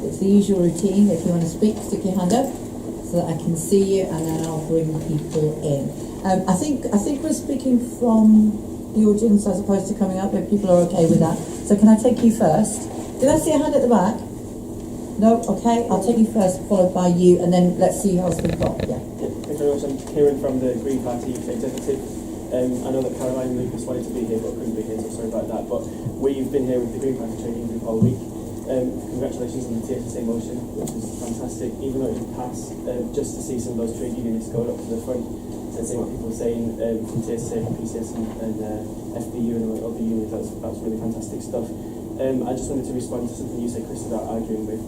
It's the usual routine. If you want to speak, stick your hand up so that I can see you, and then I'll bring people in. I think we're speaking from the audience as opposed to coming up, if people are okay with that. So can I take you first? Did I see a hand at the back? No? Okay, I'll take you first, followed by you, and then let's see who else we've got. Yeah. Thank you very much. I'm Kieran from the Green Party Youth Executive. I know that Caroline and Lucas wanted to be here but couldn't be here, so sorry about that. But we've been here with the Green Party Trading Group all week. Congratulations on the TSSA motion, which was fantastic. Even though it didn't pass, just to see some of those trade unionists go up to the front and saying what people are saying from TSSA, PCS and FBU and other unions, that was really fantastic stuff. I just wanted to respond to something you said, Chris, about arguing with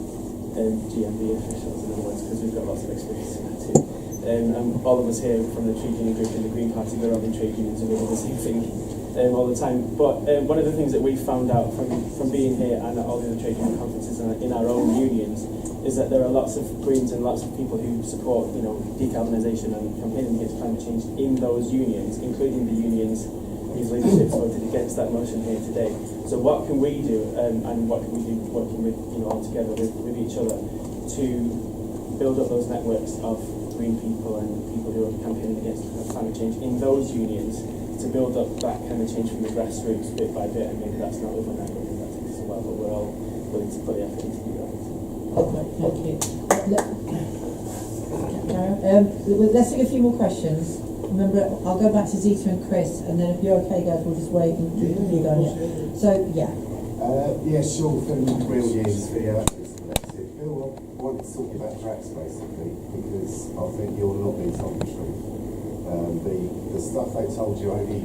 GMB officials, in other words, because we've got lots of experience in that too. And all of us here from the trade union group in the Green Party, we're all in trade unions and we do the same thing all the time. But one of the things that we found out from being here and at all the other trade union conferences and in our own unions is that there are lots of Greens and lots of people who support, decarbonisation and campaigning against climate change in those unions, including the unions whose leadership voted against that motion here today. So what can we do, and what can we do working with, all together with each other to build up those networks of green people and people who are campaigning against climate change in those unions, to build up that kind of change from the grassroots bit by bit, and maybe that's not overnight, maybe that takes us a while, but we're all willing to put the effort into do that. Okay, thank you. Let's take a few more questions. Remember, I'll go back to Zita and Chris, and then if you're okay, guys, we'll just wait and you go. Yeah. So, yeah. Sure, from real news, the collective. Bill, I want to talk about tracks basically, because I think you're not being told the truth. The stuff they told you only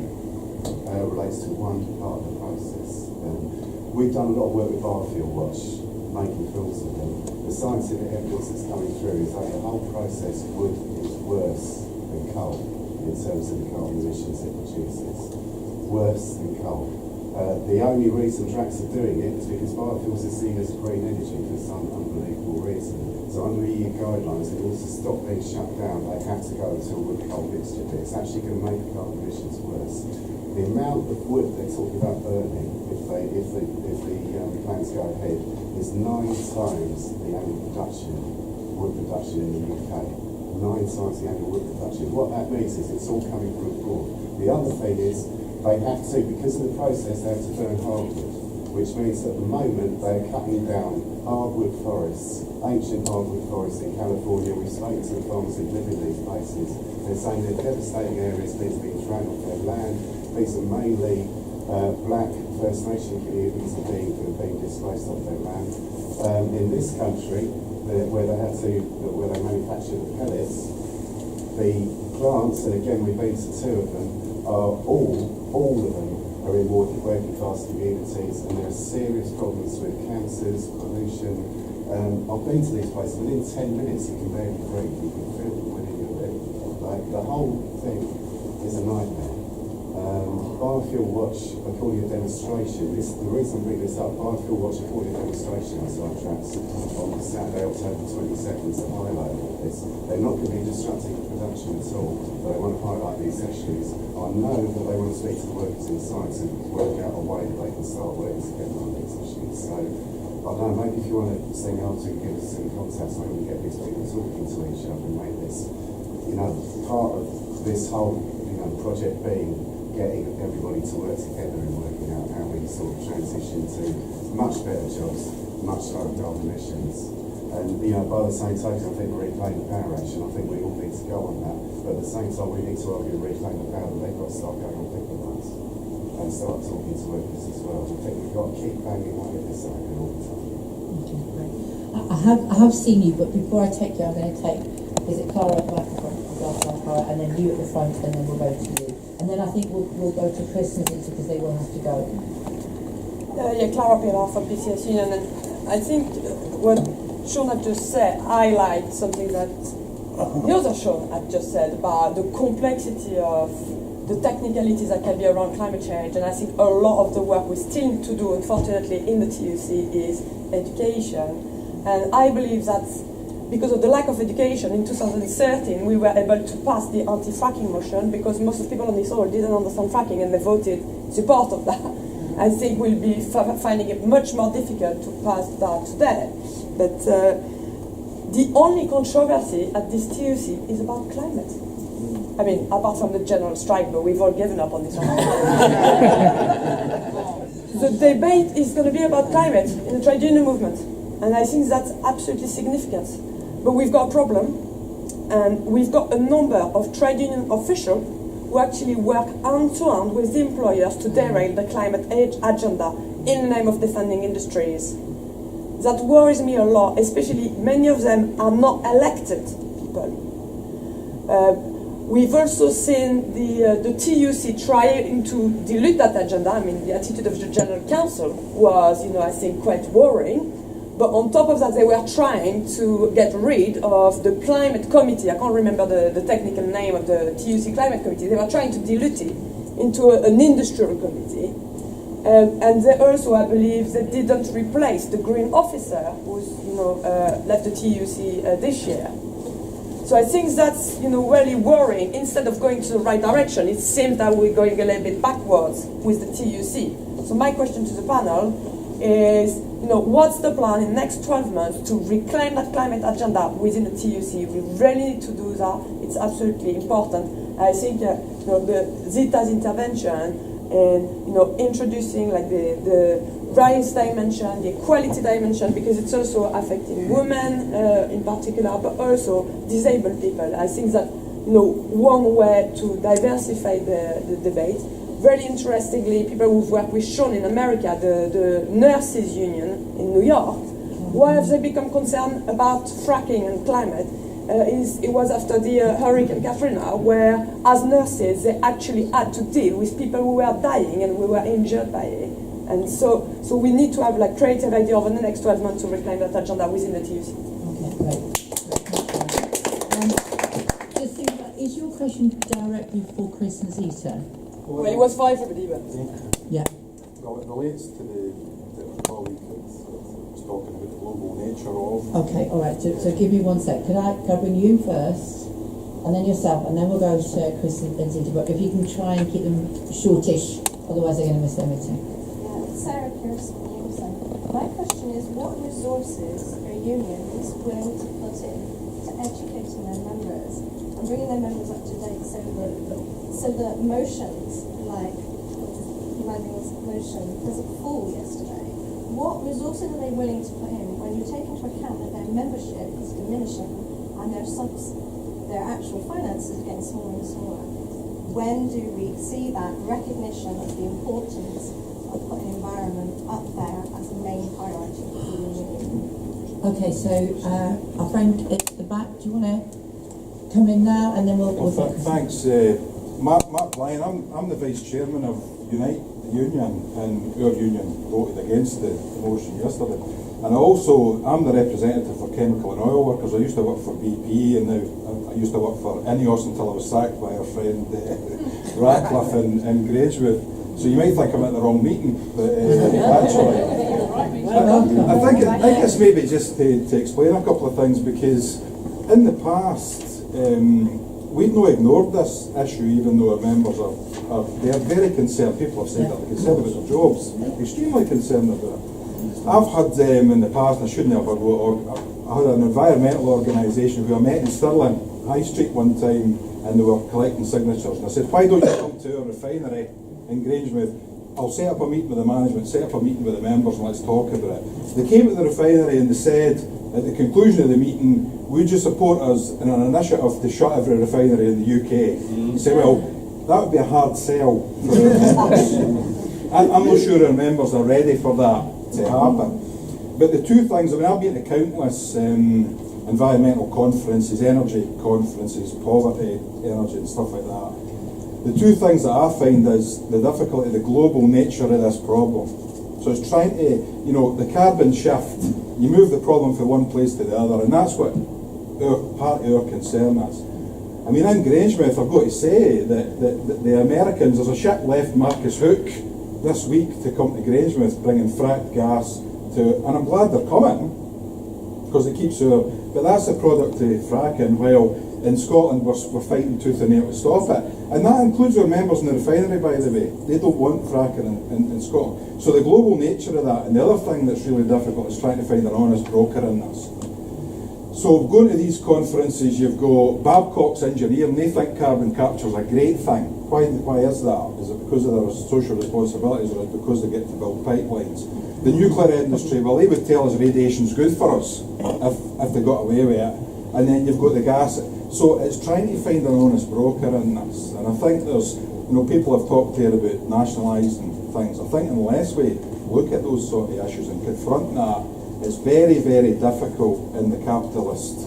relates to one part of the process. We've done a lot of work with Biofuel Watch, making films of them. The scientific evidence that's coming through is that the whole process wood is worse than coal in terms of the carbon emissions it produces. Worse than coal. The only reason tracks are doing it is because biofuels are seen as green energy for some unbelievable reason. So under EU guidelines, in order to stop being shut down, they have to go to a wood-coal mixture. But it's actually going to make the carbon emissions worse. The amount of wood they're talking about burning, if the plans go ahead, is 9 times the annual wood production in the UK. 9 times the annual wood production. What that means is it's all coming from abroad. The other thing is they have to, because of the process, they have to burn hardwood, which means at the moment they're cutting down hardwood forests, ancient hardwood forests in California. We've spoken to the farmers who live in these places. They're saying they're devastating areas, these are being thrown off their land. These are mainly black First Nation communities that are being displaced off their land. In this country, where they manufacture the pellets, the plants, and again we've been to 2 of them, are all of them are in working class communities, and there are serious problems with cancers, pollution. I've been to these places, within 10 minutes you can barely breathe, you can feel them within your lip. Like, the whole thing is a nightmare. Biofuel Watch are calling a demonstration. The reason I bring this up, Biofuel Watch are calling a demonstration outside tracks on Saturday, October 22nd to highlight all this. They're not going to be disrupting the production at all, but they want to highlight these issues. I know that they want to speak to the workers in sites and work out a way that they can start working together on these issues. So, I don't know, maybe if you want to sing out and give us some contacts, maybe we can get these people talking to each other and make this, part of this whole, project being getting everybody to work together and working out how we sort of transition to much better jobs, much lower carbon emissions. And by the same token, I think reclaim the power action. I think we all need to go on that. But at the same time, we need to argue reclaim the power that they've got to start going on picket lines and start talking to workers as well. I think we've got to keep banging away at this all the time. Okay, great. I have seen you, but before I take you, I'm going to take, is it Clara at the back, Clara, and then you at the front, and then we'll go to you. And then I think we'll go to Chris and Zita because they will have to go. Clara Pilar from PCS Union, and I think what Sean had just said highlights something that the other Sean had just said about the complexity of the technicalities that can be around climate change. And I think a lot of the work we still need to do, unfortunately, in the TUC is education. And I believe that because of the lack of education in 2013, we were able to pass the anti-fracking motion because most of the people on this hall didn't understand fracking and they voted support of that. I think we'll be finding it much more difficult to pass that today. But the only controversy at this TUC is about climate. I mean, apart from the general strike, but we've all given up on this one. The debate is going to be about climate in the trade union movement, and I think that's absolutely significant. But we've got a problem, and we've got a number of trade union officials who actually work hand-to-hand with the employers to derail the climate agenda in the name of defending industries. That worries me a lot, especially many of them are not elected people. We've also seen the TUC trying to dilute that agenda. I mean, the attitude of the General Council was, I think, quite worrying. But on top of that, they were trying to get rid of the climate committee. I can't remember the technical name of the TUC climate committee. They were trying to dilute it into an industrial committee. And they also, I believe, they didn't replace the green officer who's, left the TUC this year. So I think that's, really worrying. Instead of going to the right direction, it seems that we're going a little bit backwards with the TUC. So my question to the panel is, what's the plan in the next 12 months to reclaim that climate agenda within the TUC? We really need to do that. It's absolutely important. I think, the Zita's intervention and, introducing like the rights dimension, the equality dimension, because it's also affecting women in particular, but also disabled people. I think that, one way to diversify the debate. Very interestingly, people who've worked with Sean in America, the nurses union in New York, why have they become concerned about fracking and climate? It was after the Hurricane Katrina, where as nurses, they actually had to deal with people who were dying and who were injured by it. And so we need to have like creative idea over the next 12 months to reclaim that agenda within the TUC. Okay, great. Just think about, is your question directly for Chris and Zita? Well, it was for everybody, but... Yeah. Well, it relates to the colleague that's talking about the global nature of... Okay, all right, so give me 1 sec. Could I bring you in first, and then yourself, and then we'll go to Chris and Zita, but if you can try and keep them shortish, otherwise they're going to miss their meeting. Sarah Pearson. My question is, what resources are unions willing to put in to educating their members and bringing their members up to date so that motions like Madden's motion doesn't fall yesterday? What resources are they willing to put in when you take into account that their membership is diminishing and their actual finances are getting smaller and smaller? When do we see that recognition of the importance of putting environment up there as a main priority for the union? Okay, so our friend at the back, do you want to come in now, and then we'll Thanks, Mark Lyon. I'm the vice chairman of Unite, the union, and our union voted against the motion yesterday. And also, I'm the representative for chemical and oil workers. I used to work for BP, and now I used to work for INEOS until I was sacked by our friend Ratcliffe in Grangemouth. So you might think I'm at the wrong meeting, but actually, I think it's maybe just to explain a couple of things, because in the past we've not ignored this issue, even though our members they're very concerned. People have said that they're concerned about their jobs, extremely concerned about it. I've had in the past, and I shouldn't have, I had an environmental organisation who I met in Stirling High Street one time, and they were collecting signatures, and I said, why don't you come to our refinery in Grangemouth? I'll set up a meeting with the management, set up a meeting with the members, and let's talk about it. They came to the refinery and they said, at the conclusion of the meeting, would you support us in an initiative to shut every refinery in the UK? You say, well, that would be a hard sell for our members. I'm not sure our members are ready for that to happen. But the two things, I've been to countless environmental conferences, energy conferences, poverty, energy and stuff like that. The two things that I find is the difficulty, the global nature of this problem. So it's trying to, the carbon shift, you move the problem from one place to the other, and that's what part of our concern is. I mean, in Grangemouth, I've got to say that the Americans, there's a ship left Marcus Hook this week to come to Grangemouth bringing fracked gas to, and I'm glad they're coming, because it keeps our. But that's a product of fracking. While in Scotland we're fighting tooth and nail to stop it, and that includes our members in the refinery, by the way. They don't want fracking in Scotland. So the global nature of that, and the other thing that's really difficult is trying to find an honest broker in this. So going to these conferences, you've got Babcock's engineering. They think carbon capture is a great thing. Why is that? Is it because of their social responsibilities, or is it because they get to build pipelines? The nuclear industry, well, they would tell us radiation's good for us if they got away with it. And then you've got the gas. So it's trying to find an honest broker in this. And I think there's, people have talked here about nationalising things. I think unless we look at those sort of issues and confront that, it's very, very difficult in the capitalist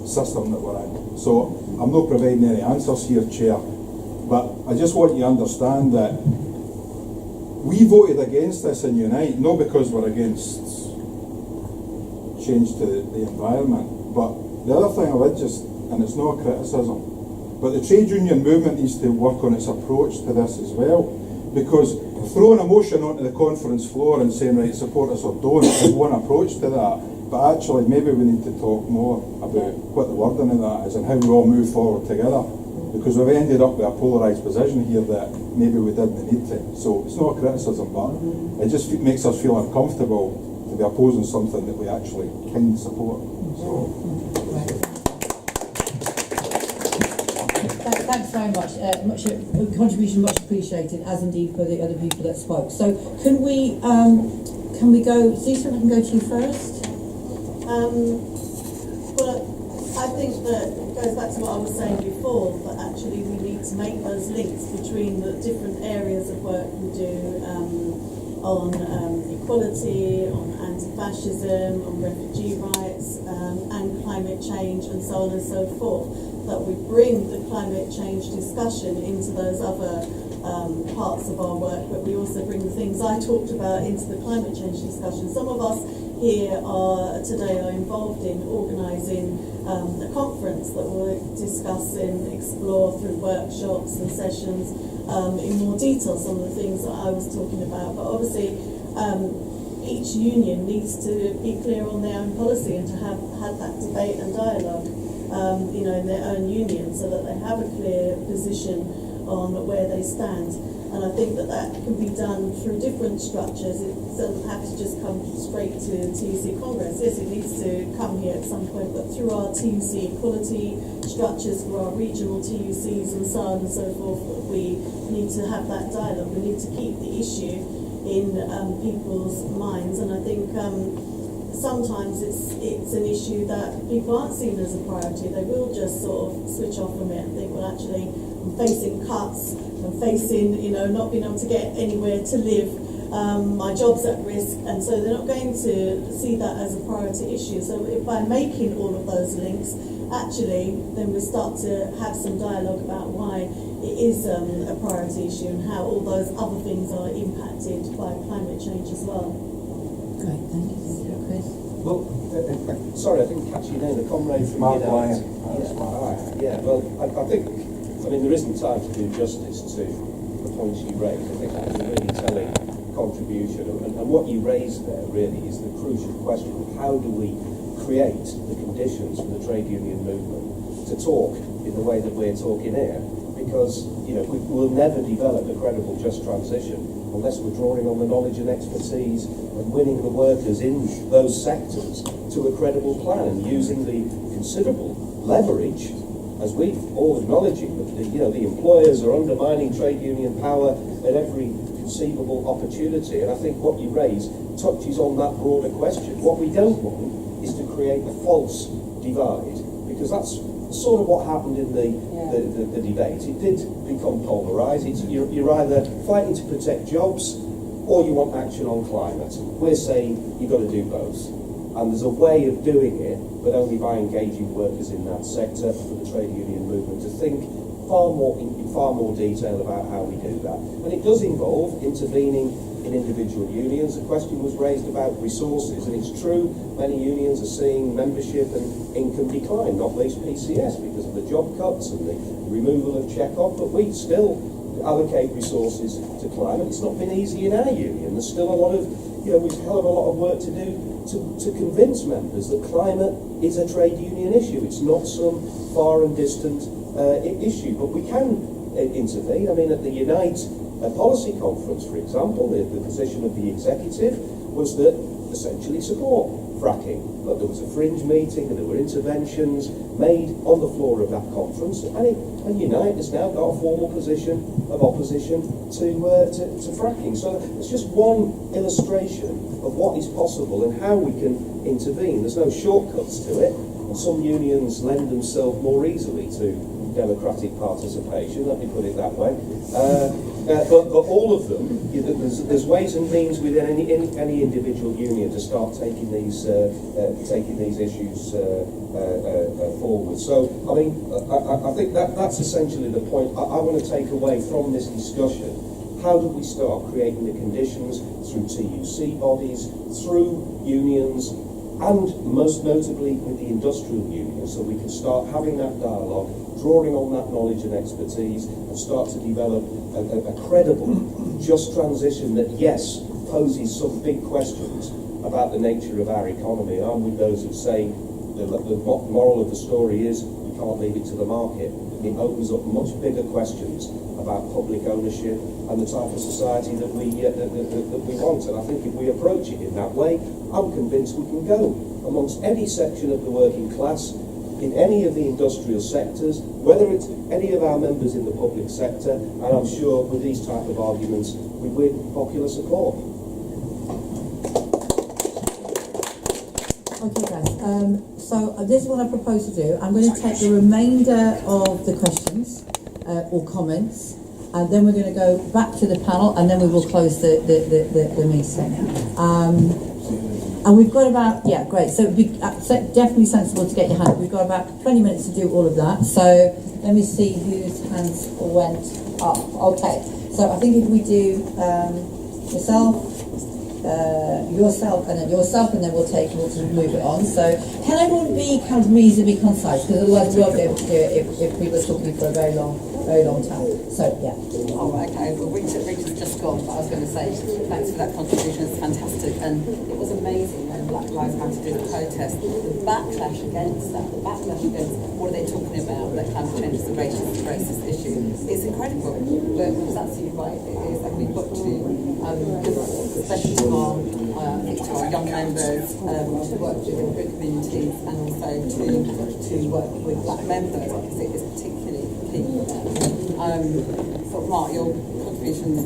system that we're in. So I'm not providing any answers here, Chair, but I just want you to understand that we voted against this in Unite, not because we're against change to the environment, but the other thing I would just, and it's not a criticism, but the trade union movement needs to work on its approach to this as well, because throwing a motion onto the conference floor and saying, right, support us or don't, is one approach to that, but actually maybe we need to talk more about what the wording of that is and how we all move forward together, because we've ended up with a polarised position here that maybe we didn't need to. So it's not a criticism, but it just makes us feel uncomfortable to be opposing something that we actually kind of support. So. Thanks very much. Contribution much appreciated, as indeed for the other people that spoke. So can we go, Zita, I can go to you first. Well, I think that it goes back to what I was saying before, but actually we need to make those links between the different areas of work we do on equality, on anti-fascism, on refugee rights, and climate change, and so on and so forth. That we bring the climate change discussion into those other parts of our work, but we also bring the things I talked about into the climate change discussion. Some of us here today are involved in organising a conference that will discuss and explore through workshops and sessions in more detail some of the things that I was talking about. But obviously each union needs to be clear on their own policy and to have had that debate and dialogue in their own union, so that they have a clear position on where they stand. And I think that can be done through different structures. It doesn't have to just come straight to TUC Congress. Yes, it needs to come here at some point, but through our TUC equality structures, through our regional TUCs and so on and so forth, we need to have that dialogue. We need to keep the issue in people's minds. And I think sometimes it's an issue that people aren't seen as a priority. They will just sort of switch off from it and think, well, actually, I'm facing cuts, I'm facing, not being able to get anywhere to live, my job's at risk, and so they're not going to see that as a priority issue. So by making all of those links, actually, then we start to have some dialogue about why it is a priority issue and how all those other things are impacted by climate change as well. Great, thank you. Chris? Well, sorry, I didn't catch your name, the comrade from Mark Unite. Lyon. Yeah, well, I think, there isn't time to do justice to the points you raised. I think that was a really telling contribution. And what you raised there really is the crucial question of how do we create the conditions for the trade union movement to talk in the way that we're talking here? Because, we will never develop a credible just transition unless we're drawing on the knowledge and expertise and winning the workers in those sectors to a credible plan and using the considerable leverage, as we've all acknowledging that the employers are undermining trade union power at every conceivable opportunity. And I think what you raise touches on that broader question. What we don't want is to create a false divide, because that's sort of what happened in the debate. It did become polarised. You're either fighting to protect jobs or you want action on climate. We're saying you've got to do both. And there's a way of doing it, but only by engaging workers in that sector for the trade union movement to think in far more detail about how we do that. And it does involve intervening in individual unions. The question was raised about resources, and it's true, many unions are seeing membership and income decline, not least PCS, because of the job cuts and the removal of check-off, but we still allocate resources to climate. It's not been easy in our union. There's still a lot of, we've hell of a lot of work to do to convince members that climate is a trade union issue. It's not some far and distant issue, but we can intervene. I mean, at the Unite Policy Conference, for example, the position of the executive was that essentially support fracking. But there was a fringe meeting and there were interventions made on the floor of that conference, and Unite has now got a formal position of opposition to fracking. So it's just one illustration of what is possible and how we can intervene. There's no shortcuts to it. Some unions lend themselves more easily to democratic participation, let me put it that way. But all of them, there's ways and means within any individual union to start taking these issues forward. So, I mean, I think that's essentially the point I want to take away from this discussion. How do we start creating the conditions through TUC bodies, through unions, and most notably with the industrial unions, so we can start having that dialogue, drawing on that knowledge and expertise, and start to develop a credible, just transition that, yes, poses some big questions about the nature of our economy. And I'm with those who say the moral of the story is we can't leave it to the market. It opens up much bigger questions about public ownership and the type of society that we want. And I think if we approach it in that way, I'm convinced we can go amongst any section of the working class, in any of the industrial sectors, whether it's any of our members in the public sector, and I'm sure with these type of arguments we win popular support. Okay, guys. So this is what I propose to do. I'm going to take the remainder of the questions or comments, and then we're going to go back to the panel, and then we will close the meeting. And we've got about, yeah, great. So it'd be definitely sensible to get your hand. We've got about 20 minutes to do all of that. So let me see whose hands went up. Okay. So I think if we do yourself, and then yourself, and then we'll move it on. So can everyone be kind of reasonably concise? Because otherwise we won't be able to do it if people are talking for a very long time. So yeah. Oh, okay. Well, Richard's just gone, but I was going to say thanks for that contribution. It's fantastic, and it was amazing when Black Lives Matter did a protest. The backlash against that, the backlash against what are they talking about? That climate change is a racist issue. It's incredible. But it was absolutely right. It is, and we've got to, especially to our young members, to work with immigrant communities, and also to work with Black members, because it is particularly key for them. So Mark, your contribution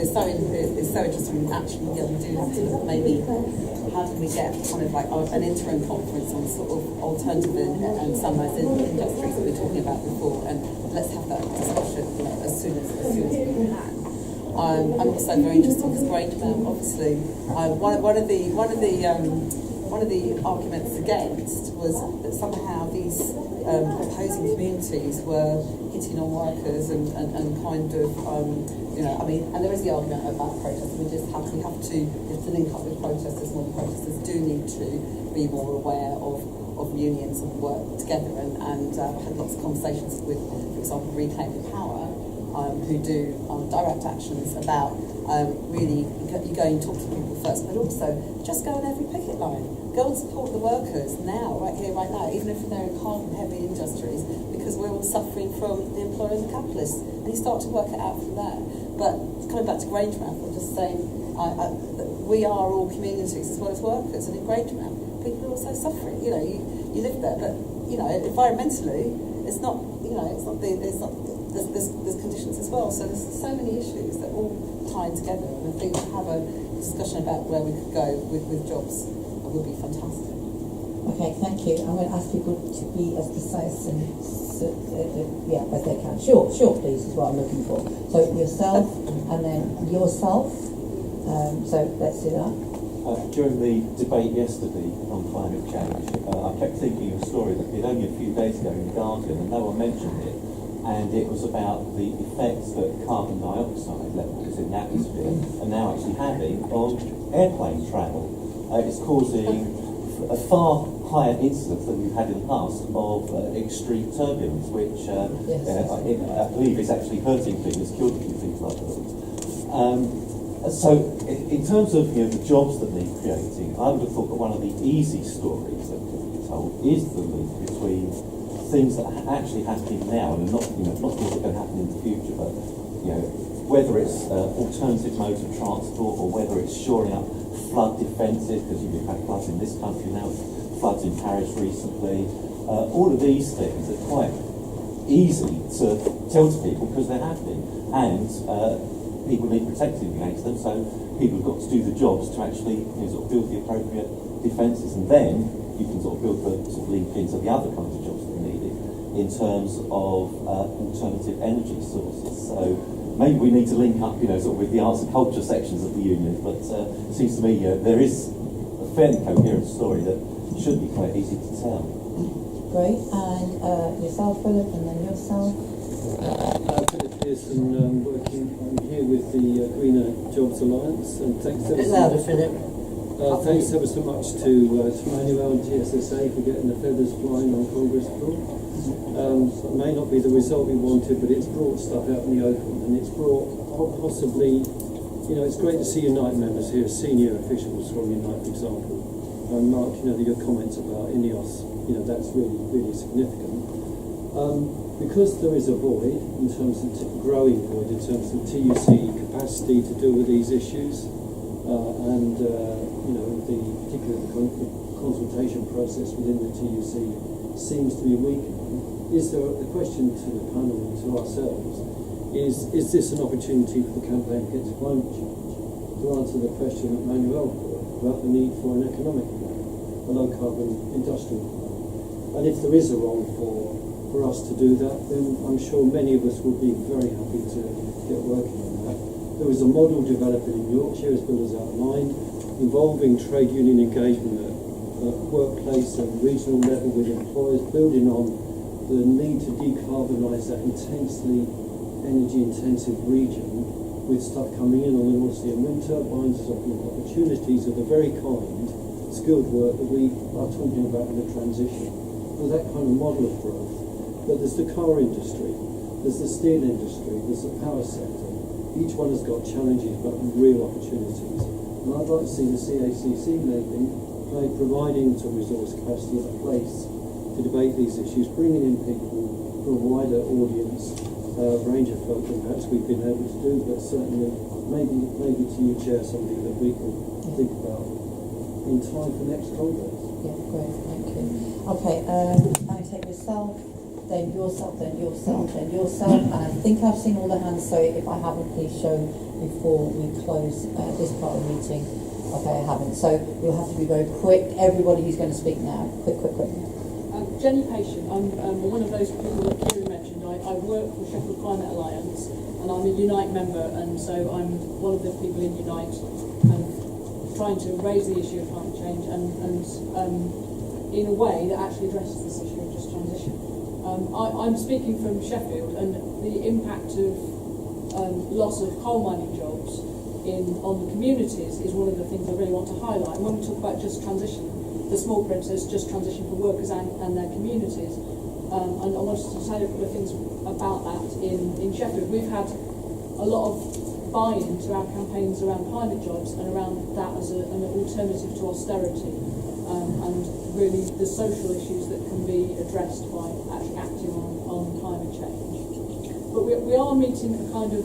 is so interesting. Actually, yeah, we do have to look maybe how do we get kind of like an interim conference on sort of alternative and sunrise industries that we were talking about before, and let's have that discussion as soon as we can. I'm also very interested because Grangemouth, obviously, one of the arguments against was that somehow these opposing communities were hitting on workers and kind of I mean, and there is the argument about protests. We have to link up with protesters. More protesters do need to be more aware of unions and work together. And I've had lots of conversations with, for example, Reclaiming Power, who do direct actions about really you go and talk to people first, but also just go on every picket line. Go and support the workers now, right here, right now, even if they're in carbon-heavy industries, because we're all suffering from the employer and the capitalists. And you start to work it out from there. But coming back to Grangemouth, I'm just saying we are all communities as well as workers, and in Grangemouth, people are also suffering. You know, you live there, but you know, environmentally, there's conditions as well. So there's so many issues that all tie together, and I think to have a discussion about where we could go with jobs would be fantastic. Okay, thank you. I'm going to ask people to be as precise and as they can. Short, please, is what I'm looking for. So yourself, and then yourself. So let's do that. During the debate yesterday on climate change, I kept thinking of a story that appeared only a few days ago in The Guardian, and no one mentioned it. And it was about the effects that carbon dioxide levels in the atmosphere are now actually having on airplane travel. It's causing a far higher incidence than we've had in the past of extreme turbulence, which I believe is actually hurting things, killing things like that. So, in terms of the jobs that need creating, I would have thought that one of the easy stories that could be told is the link between things that are actually happening now and not things that are going to happen in the future, but whether it's alternative modes of transport or whether it's shoring up flood defences, because you've had floods in this country now, floods in Paris recently. All of these things are quite easy to tell to people because they're happening, and people need protecting against them, so people have got to do the jobs to actually sort of build the appropriate defences, and then you can sort of build the sort of link into the other kinds of jobs that are needed in terms of alternative energy sources. So maybe we need to link up, sort of with the arts and culture sections of the union, but it seems to me there is a fairly coherent story that should be quite easy to tell. Great, and yourself, Philip, and then yourself. Philip Pearson, I'm here with the Greener Jobs Alliance, and thanks ever so much. Thanks ever so much to Manuel and TSSA for getting the feathers flying on Congress floor. It may not be the result we wanted, but it's brought stuff out in the open, and it's brought possibly, it's great to see Unite members here, senior officials from Unite, for example. Mark, your comments about INEOS, that's really, really significant. Because there is a void, in terms of growing void, in terms of TUC capacity to deal with these issues, and particularly the consultation process within the TUC seems to be weakening. The question to the panel and to ourselves is this an opportunity for the campaign against climate change? To answer the question that Manuel put about the need for an economic plan, a low carbon industrial plan. And if there is a role for us to do that, then I'm sure many of us will be very happy to get working on that. There is a model developing in Yorkshire, as Bill has outlined, involving trade union engagement at workplace and regional level with employers, building on the need to decarbonise that intensely energy-intensive region with stuff coming in on the North Sea and wind turbines as opportunities of the very kind skilled work that we are talking about in the transition. With that kind of model of growth. But there's the car industry, there's the steel industry, there's the power sector. Each one has got challenges but real opportunities. And I'd like to see the CACC maybe providing some resource capacity in a place to debate these issues, bringing in people from a wider audience, range of folk than perhaps we've been able to do, but certainly maybe to you, Chair, something that we can think about in time for next Congress. Yeah, great, thank you. Okay, I take yourself, then yourself, then yourself, then yourself, and I think I've seen all the hands, so if I haven't, please show before we close this part of the meeting. Okay, I haven't, so you'll have to be very quick. Everybody who's going to speak now, quick. Jenny Patient, I'm one of those people that Kieran mentioned. I work for Sheffield Climate Alliance, and I'm a Unite member, and so I'm one of the people in Unite and trying to raise the issue of climate change and in a way that actually addresses this issue of just transition. I'm speaking from Sheffield, and the impact of loss of coal mining jobs on the communities is one of the things I really want to highlight. And when we talk about just transition, the small print says just transition for workers and their communities. And I wanted to tell you a couple of things about that in Sheffield. We've had a lot of buy-in to our campaigns around climate jobs and around that as an alternative to austerity, and really the social issues that can be addressed by actually acting on climate change. But we are meeting a kind of,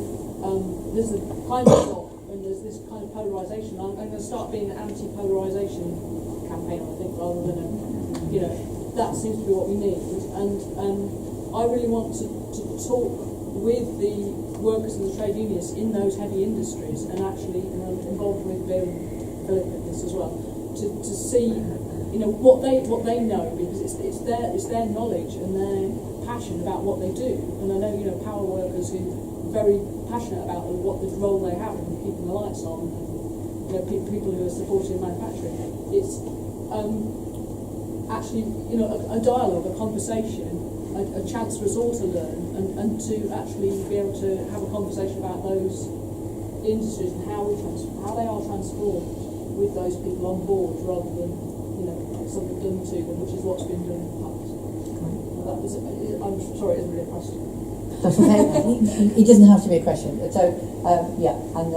there's a climate block and there's this kind of polarisation. I'm going to start being an anti-polarisation campaign, I think, rather than that seems to be what we need. And I really want to talk with the workers and the trade unions in those heavy industries, and actually involved with Bill and Philip in this as well, to see what they know, because it's their knowledge and their passion about what they do. And I know power workers who are very passionate about what the role they have in keeping the lights on, and people who are supporting manufacturing. It's actually a dialogue, a conversation, a chance for us all to learn and to actually be able to have a conversation about those industries and how they are transformed with those people on board, rather than something done to them, which is what's been done in the past. I'm sorry, it isn't really a question. It doesn't have to be a question. So and